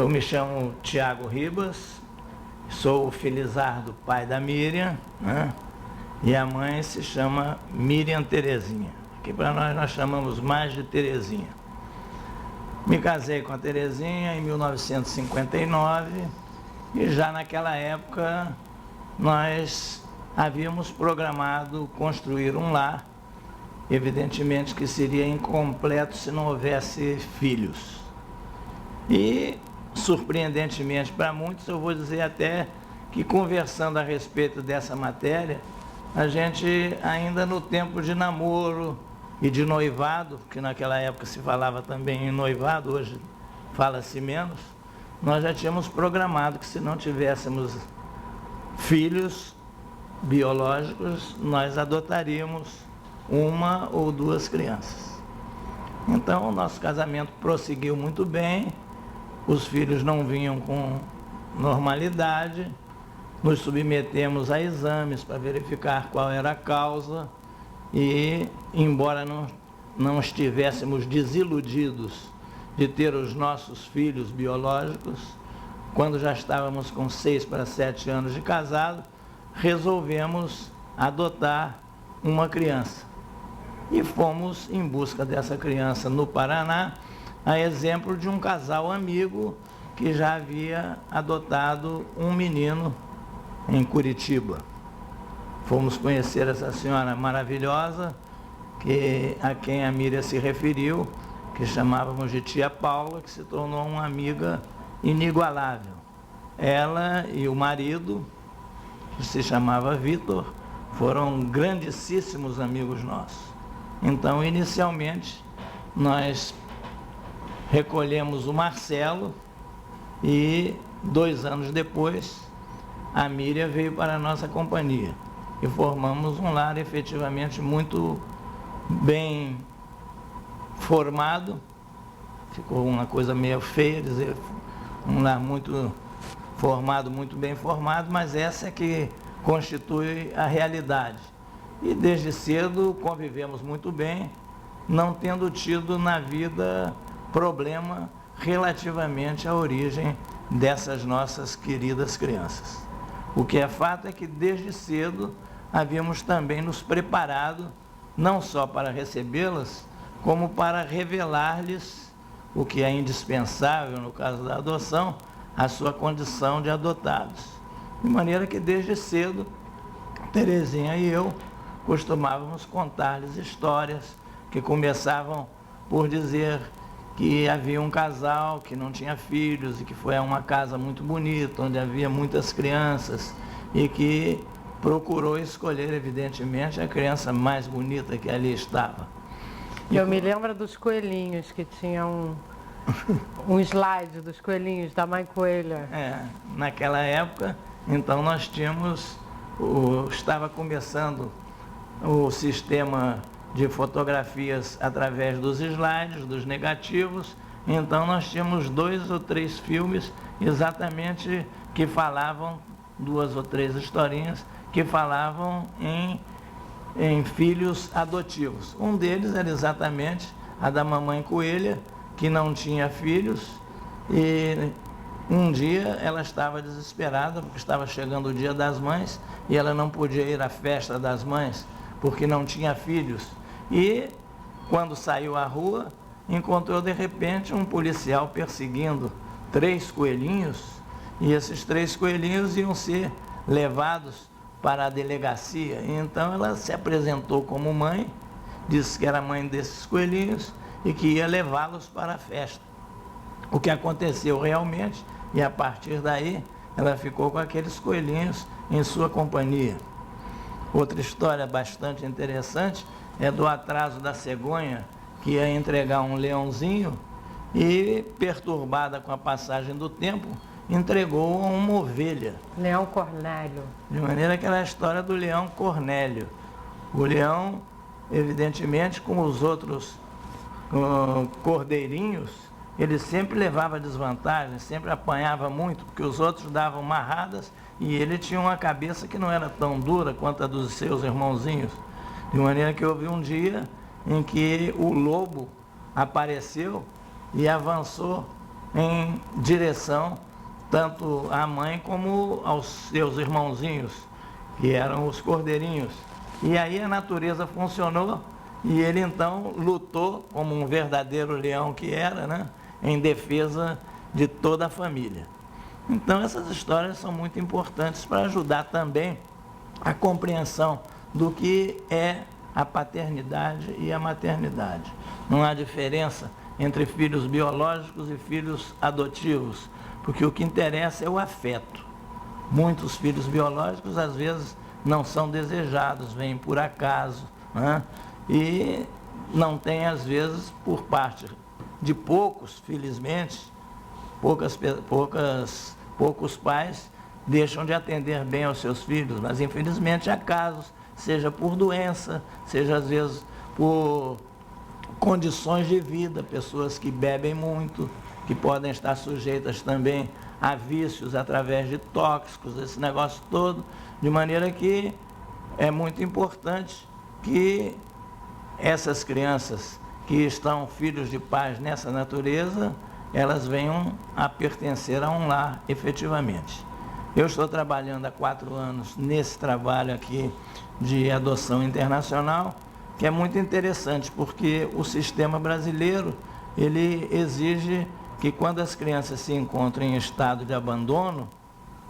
Eu me chamo Tiago Ribas, sou o Felizardo, pai da Miriam, né? E a mãe se chama Miriam Terezinha, que para nós chamamos mais de Terezinha. Me casei com a Terezinha em 1959 e já naquela época nós havíamos programado construir um lar, evidentemente que seria incompleto se não houvesse filhos. E, surpreendentemente para muitos, eu vou dizer até que conversando a respeito dessa matéria, a gente ainda no tempo de namoro e de noivado, que naquela época se falava também em noivado, hoje fala-se menos, nós já tínhamos programado que se não tivéssemos filhos biológicos, nós adotaríamos uma ou duas crianças. Então, o nosso casamento prosseguiu muito bem, os filhos não vinham com normalidade, nos submetemos a exames para verificar qual era a causa e, embora não estivéssemos desiludidos de ter os nossos filhos biológicos, quando já estávamos com 6 para 7 anos de casado, resolvemos adotar uma criança. E fomos em busca dessa criança no Paraná, a exemplo de um casal amigo que já havia adotado um menino em Curitiba. Fomos conhecer essa senhora maravilhosa, a quem a Miriam se referiu, que chamávamos de tia Paula, que se tornou uma amiga inigualável. Ela e o marido, que se chamava Vitor, foram grandíssimos amigos nossos. Então, inicialmente, nós recolhemos o Marcelo e 2 anos depois a Miriam veio para a nossa companhia e formamos um lar efetivamente muito bem formado. Ficou uma coisa meio feia dizer um lar muito formado, muito bem formado, mas essa é que constitui a realidade. E desde cedo convivemos muito bem, não tendo tido na vida problema relativamente à origem dessas nossas queridas crianças. O que é fato é que desde cedo havíamos também nos preparado, não só para recebê-las, como para revelar-lhes o que é indispensável no caso da adoção, a sua condição de adotados. De maneira que desde cedo, Terezinha e eu costumávamos contar-lhes histórias que começavam por dizer que havia um casal que não tinha filhos e que foi a uma casa muito bonita, onde havia muitas crianças e que procurou escolher, evidentemente, a criança mais bonita que ali estava. Eu me lembro dos coelhinhos, que tinham um slide dos coelhinhos da mãe coelha. Naquela época, então nós tínhamos, estava começando o sistema de fotografias através dos slides, dos negativos. Então nós tínhamos 2 ou 3 filmes exatamente que falavam, 2 ou 3 historinhas que falavam em filhos adotivos. Um deles era exatamente a da mamãe coelha, que não tinha filhos, e um dia ela estava desesperada porque estava chegando o Dia das Mães e ela não podia ir à festa das mães porque não tinha filhos. E, quando saiu à rua, encontrou de repente um policial perseguindo 3 coelhinhos, e esses 3 coelhinhos iam ser levados para a delegacia. E então ela se apresentou como mãe, disse que era mãe desses coelhinhos e que ia levá-los para a festa. O que aconteceu realmente, e a partir daí ela ficou com aqueles coelhinhos em sua companhia. Outra história bastante interessante é do atraso da cegonha, que ia entregar um leãozinho e, perturbada com a passagem do tempo, entregou uma ovelha. Leão Cornélio. De maneira que era a história do leão Cornélio. O leão, evidentemente, como os outros cordeirinhos, ele sempre levava desvantagem, sempre apanhava muito, porque os outros davam marradas e ele tinha uma cabeça que não era tão dura quanto a dos seus irmãozinhos. De maneira que houve um dia em que o lobo apareceu e avançou em direção tanto à mãe como aos seus irmãozinhos, que eram os cordeirinhos. E aí a natureza funcionou e ele então lutou como um verdadeiro leão que era, né, em defesa de toda a família. Então essas histórias são muito importantes para ajudar também a compreensão do que é a paternidade e a maternidade. Não há diferença entre filhos biológicos e filhos adotivos, porque o que interessa é o afeto. Muitos filhos biológicos às vezes não são desejados, vêm por acaso, né? E não tem às vezes por parte de poucos, felizmente, poucos pais deixam de atender bem aos seus filhos, mas infelizmente há casos, seja por doença, seja às vezes por condições de vida, pessoas que bebem muito, que podem estar sujeitas também a vícios através de tóxicos, esse negócio todo, de maneira que é muito importante que essas crianças que estão filhos de pais nessa natureza, elas venham a pertencer a um lar efetivamente. Eu estou trabalhando há 4 anos nesse trabalho aqui de adoção internacional, que é muito interessante, porque o sistema brasileiro, ele exige que quando as crianças se encontram em estado de abandono,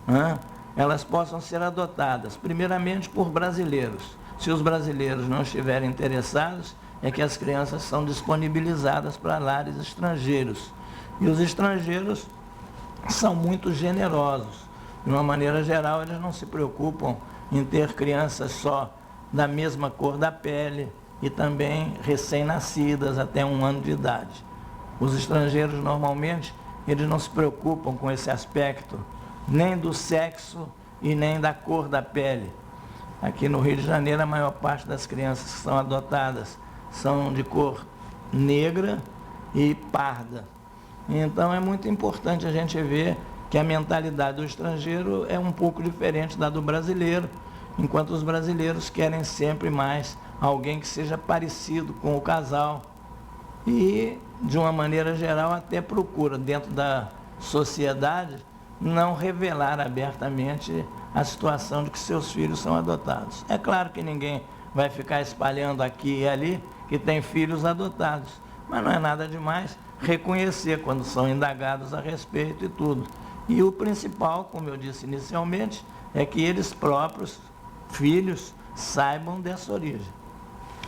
né, elas possam ser adotadas, primeiramente por brasileiros. Se os brasileiros não estiverem interessados, é que as crianças são disponibilizadas para lares estrangeiros. E os estrangeiros são muito generosos. De uma maneira geral, eles não se preocupam em ter crianças só da mesma cor da pele e também recém-nascidas até 1 ano de idade. Os estrangeiros, normalmente, eles não se preocupam com esse aspecto, nem do sexo e nem da cor da pele. Aqui no Rio de Janeiro, a maior parte das crianças que são adotadas são de cor negra e parda. Então, é muito importante a gente ver que a mentalidade do estrangeiro é um pouco diferente da do brasileiro, enquanto os brasileiros querem sempre mais alguém que seja parecido com o casal e, de uma maneira geral, até procura, dentro da sociedade, não revelar abertamente a situação de que seus filhos são adotados. É claro que ninguém vai ficar espalhando aqui e ali que tem filhos adotados, mas não é nada demais reconhecer quando são indagados a respeito e tudo. E o principal, como eu disse inicialmente, é que eles próprios, filhos, saibam dessa origem.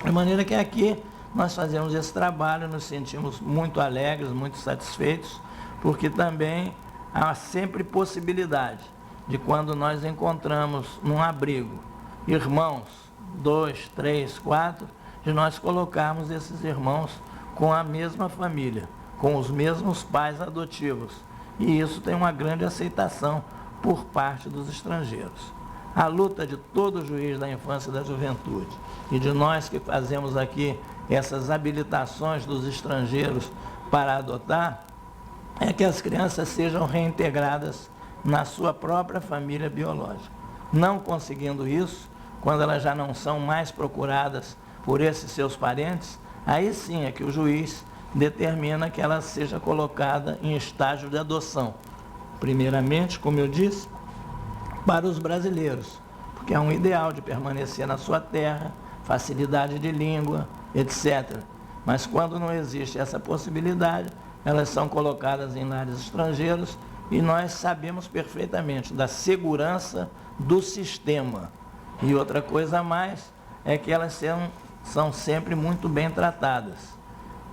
De maneira que aqui nós fazemos esse trabalho, nos sentimos muito alegres, muito satisfeitos, porque também há sempre possibilidade de, quando nós encontramos num abrigo irmãos, 2, 3, 4, de nós colocarmos esses irmãos com a mesma família, com os mesmos pais adotivos. E isso tem uma grande aceitação por parte dos estrangeiros. A luta de todo juiz da infância e da juventude e de nós que fazemos aqui essas habilitações dos estrangeiros para adotar, é que as crianças sejam reintegradas na sua própria família biológica. Não conseguindo isso, quando elas já não são mais procuradas por esses seus parentes, aí sim é que o juiz determina que ela seja colocada em estágio de adoção. Primeiramente, como eu disse, para os brasileiros, porque é um ideal de permanecer na sua terra, facilidade de língua, etc. Mas quando não existe essa possibilidade, elas são colocadas em lares estrangeiros e nós sabemos perfeitamente da segurança do sistema. E outra coisa a mais é que elas são sempre muito bem tratadas.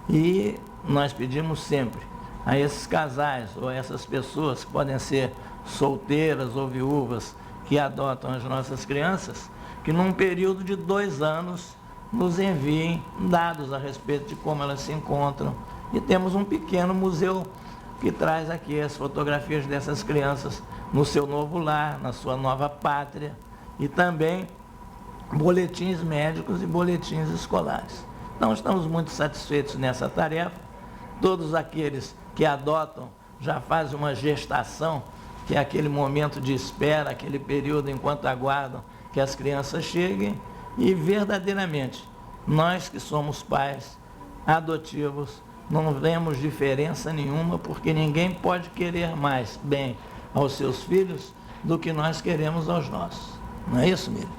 E nós pedimos sempre a esses casais ou a essas pessoas que podem ser solteiras ou viúvas que adotam as nossas crianças, que num período de 2 anos nos enviem dados a respeito de como elas se encontram. E temos um pequeno museu que traz aqui as fotografias dessas crianças no seu novo lar, na sua nova pátria, e também boletins médicos e boletins escolares. Então, estamos muito satisfeitos nessa tarefa. Todos aqueles que adotam já fazem uma gestação, que é aquele momento de espera, aquele período enquanto aguardam que as crianças cheguem, e verdadeiramente, nós que somos pais adotivos, não vemos diferença nenhuma, porque ninguém pode querer mais bem aos seus filhos do que nós queremos aos nossos. Não é isso, Miriam?